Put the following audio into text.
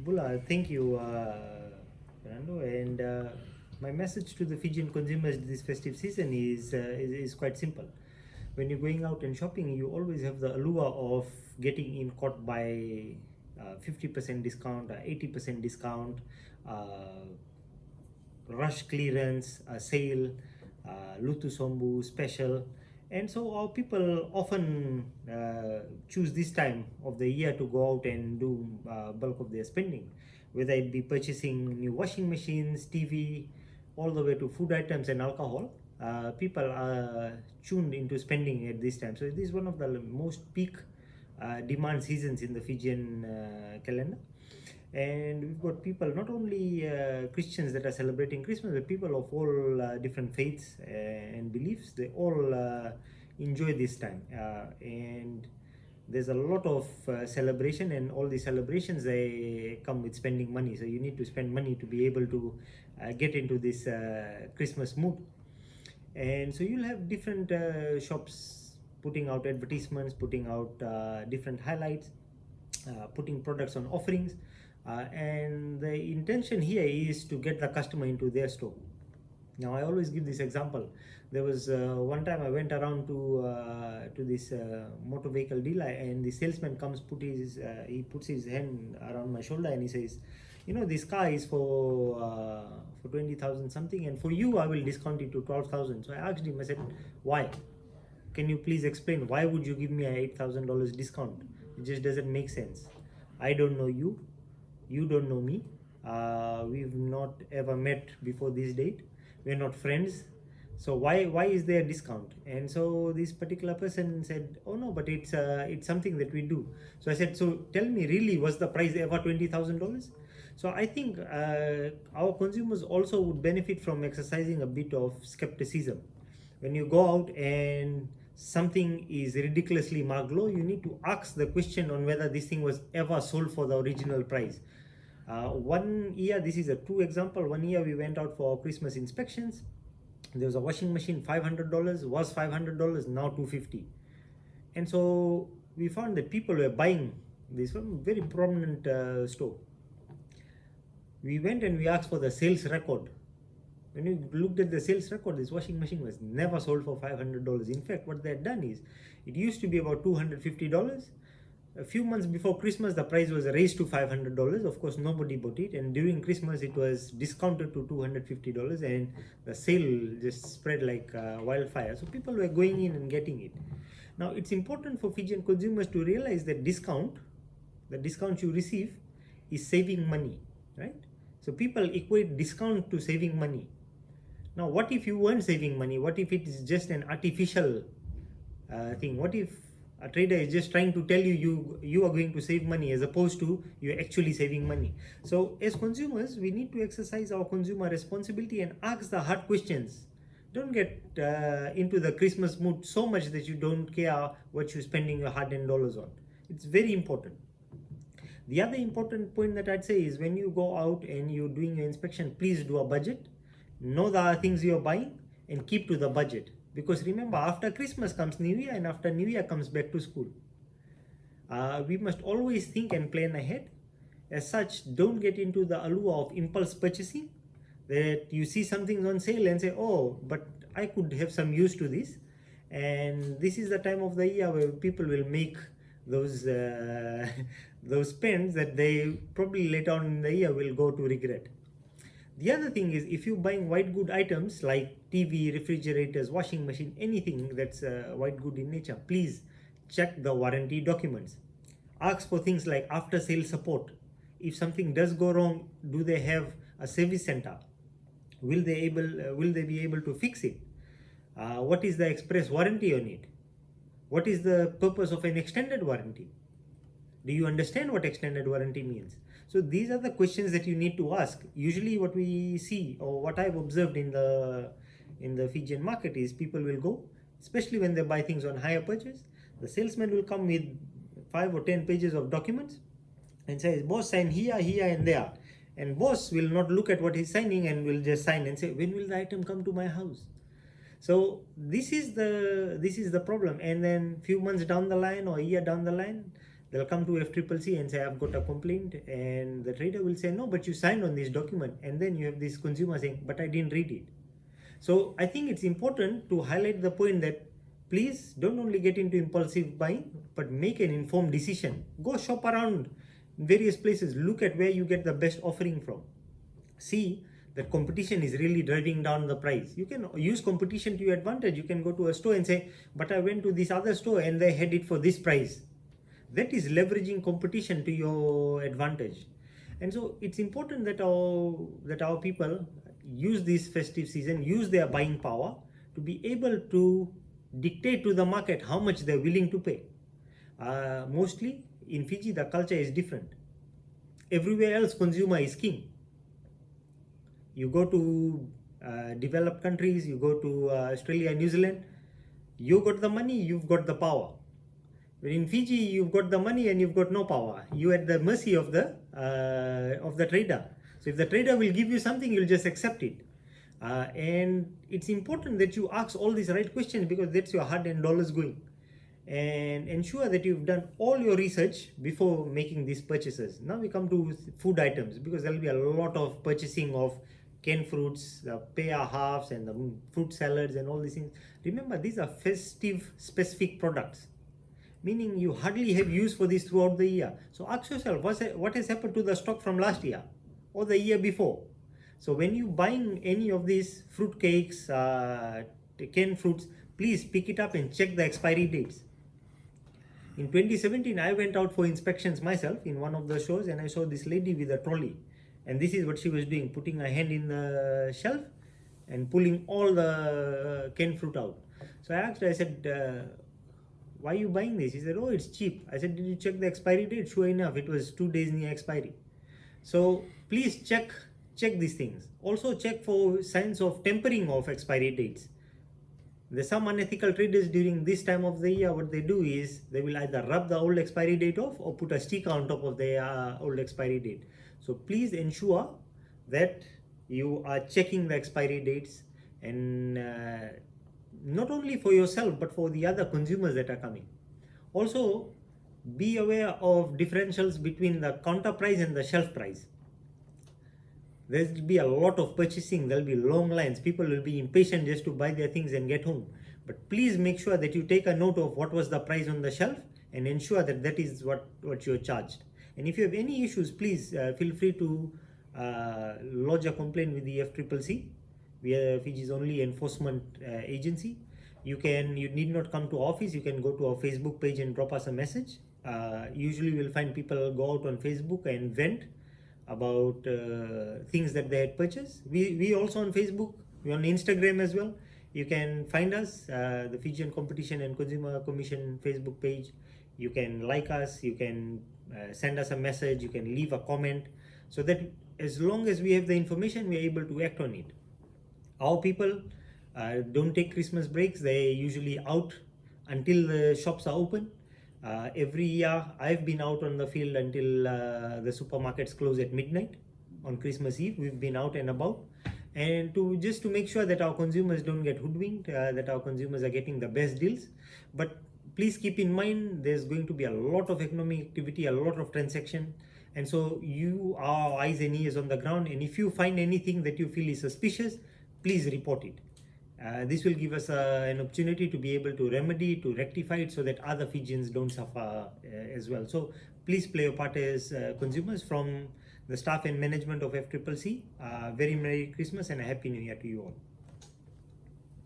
Bula, thank you, Fernando. And my message to the Fijian consumers this festive season is quite simple. When you're going out and shopping, you always have the allure of getting in caught by 50% discount, 80% discount, rush clearance, sale, Lutu Sombu special. And so our people often choose this time of the year to go out and do bulk of their spending, whether it be purchasing new washing machines, TV, all the way to food items and alcohol. People are tuned into spending at this time. So this is one of the most peak demand seasons in the Fijian calendar. And we've got people, not only Christians that are celebrating Christmas, but people of all different faiths and beliefs. They all enjoy this time, and there's a lot of celebration, and all the celebrations, they come with spending money. So you need to spend money to be able to get into this Christmas mood. And so you'll have different shops putting out advertisements, putting out different highlights, putting products on offerings, and the intention here is to get the customer into their store. Now I always give this example. There was one time I went around to this motor vehicle dealer, and the salesman comes, he puts his hand around my shoulder, and he says, this car is for 20,000 something, and for you I will discount it to 12,000. So I asked him, I said, why? Can you please explain, why would you give me a $8,000 discount? It just doesn't make sense. I don't know you, you don't know me, we've not ever met before this date, we're not friends, so why is there a discount? And so this particular person said, oh no, but it's something that we do. So I said, so tell me, really, was the price ever $20,000? So I think our consumers also would benefit from exercising a bit of skepticism. When you go out and something is ridiculously marked low, you need to ask the question on whether this thing was ever sold for the original price. One year, this is a true example, one year we went out for Christmas inspections. There was a washing machine, $500, was $500, now $250. And so we found that people were buying this from a very prominent store. We went and we asked for the sales record. When we looked at the sales record, this washing machine was never sold for $500. In fact, what they had done is, it used to be about $250. A few months before Christmas, the price was raised to $500. Of course, nobody bought it. And during Christmas, it was discounted to $250. And the sale just spread like wildfire. So people were going in and getting it. Now, it's important for Fijian consumers to realize that the discount you receive is saving money, right? So people equate discount to saving money. Now, what if you weren't saving money? What if it is just an artificial thing? What if a trader is just trying to tell you are going to save money, as opposed to you're actually saving money? So as consumers, we need to exercise our consumer responsibility and ask the hard questions. Don't get into the Christmas mood so much that you don't care what you're spending your hard-earned dollars on. It's very important. The other important point that I'd say is, when you go out and you're doing your inspection, please do a budget. Know the things you're buying and keep to the budget. Because remember, after Christmas comes New Year, and after New Year comes back to school. We must always think and plan ahead. As such, don't get into the allure of impulse purchasing, that you see something on sale and say, oh, but I could have some use to this. And this is the time of the year where people will make those spends that they probably later on in the year will go to regret. The other thing is, if you're buying white good items like TV, refrigerators, washing machine, anything that's white good in nature, please check the warranty documents. Ask for things like after sale support. If something does go wrong, do they have a service center? Will they be able to fix it? What is the express warranty on it? What is the purpose of an extended warranty? Do you understand what extended warranty means? So these are the questions that you need to ask. Usually what we see, or what I've observed in the Fijian market, is people will go, especially when they buy things on hire purchase, the salesman will come with 5 or 10 pages of documents and says, boss, sign here, here and there. And boss will not look at what he's signing and will just sign and say, when will the item come to my house? So this is the problem. And then few months down the line or a year down the line, they'll come to FCCC and say, I've got a complaint, and the trader will say, no, but you signed on this document. And then you have this consumer saying, but I didn't read it. So I think it's important to highlight the point that please don't only get into impulsive buying, but make an informed decision. Go shop around various places, look at where you get the best offering from. See that competition is really driving down the price. You can use competition to your advantage. You can go to a store and say, but I went to this other store and they had it for this price. That is leveraging competition to your advantage. And so it's important that our people use this festive season, use their buying power to be able to dictate to the market how much they're willing to pay. Mostly in Fiji, the culture is different. Everywhere else, consumer is king. You go to developed countries, you go to Australia, New Zealand, you got the money, you've got the power. But in Fiji, you've got the money and you've got no power. You're at the mercy of the trader. So if the trader will give you something, you'll just accept it. And it's important that you ask all these right questions, because that's your hard-earned dollars going. And ensure that you've done all your research before making these purchases. Now we come to food items, because there will be a lot of purchasing of canned fruits, the paya halves and the fruit salads and all these things. Remember, these are festive specific products, meaning you hardly have use for this throughout the year. So ask yourself, what has happened to the stock from last year or the year before? So when you buying any of these fruit cakes, canned fruits, please pick it up and check the expiry dates. In 2017, I went out for inspections myself in one of the shows, and I saw this lady with a trolley. And this is what she was doing, putting her hand in the shelf and pulling all the canned fruit out. So I asked her, I said, why are you buying this? He said, oh, it's cheap. I said, did you check the expiry date? Sure enough, it was 2 days near expiry. So please check these things. Also check for signs of tempering of expiry dates. There's some unethical traders during this time of the year. What they do is they will either rub the old expiry date off or put a sticker on top of the old expiry date. So please ensure that you are checking the expiry dates, and not only for yourself but for the other consumers that are coming. Also, be aware of differentials between the counter price and the shelf price. There will be a lot of purchasing, there will be long lines, people will be impatient just to buy their things and get home. But please make sure that you take a note of what was the price on the shelf and ensure that that is what you're charged. And if you have any issues, please feel free to lodge a complaint with the FCCC. We are Fiji's only enforcement agency. You need not come to office. You can go to our Facebook page and drop us a message. Usually we'll find people go out on Facebook and vent about things that they had purchased. We also on Facebook, we on Instagram as well. You can find us, the Fijian Competition and Consumer Commission Facebook page. You can like us, you can send us a message, you can leave a comment, so that as long as we have the information, we are able to act on it. Our people don't take Christmas breaks. They're usually out until the shops are open. Every year I've been out on the field until the supermarkets close at midnight on Christmas Eve. We've been out and about, and just to make sure that our consumers don't get hoodwinked, that our consumers are getting the best deals. But please keep in mind, there's going to be a lot of economic activity, a lot of transaction, and so you are eyes and ears on the ground, and if you find anything that you feel is suspicious, please report it. This will give us an opportunity to be able to remedy, to rectify it, so that other Fijians don't suffer as well. So please play your part as consumers. From the staff and management of FCCC, very Merry Christmas and a Happy New Year to you all.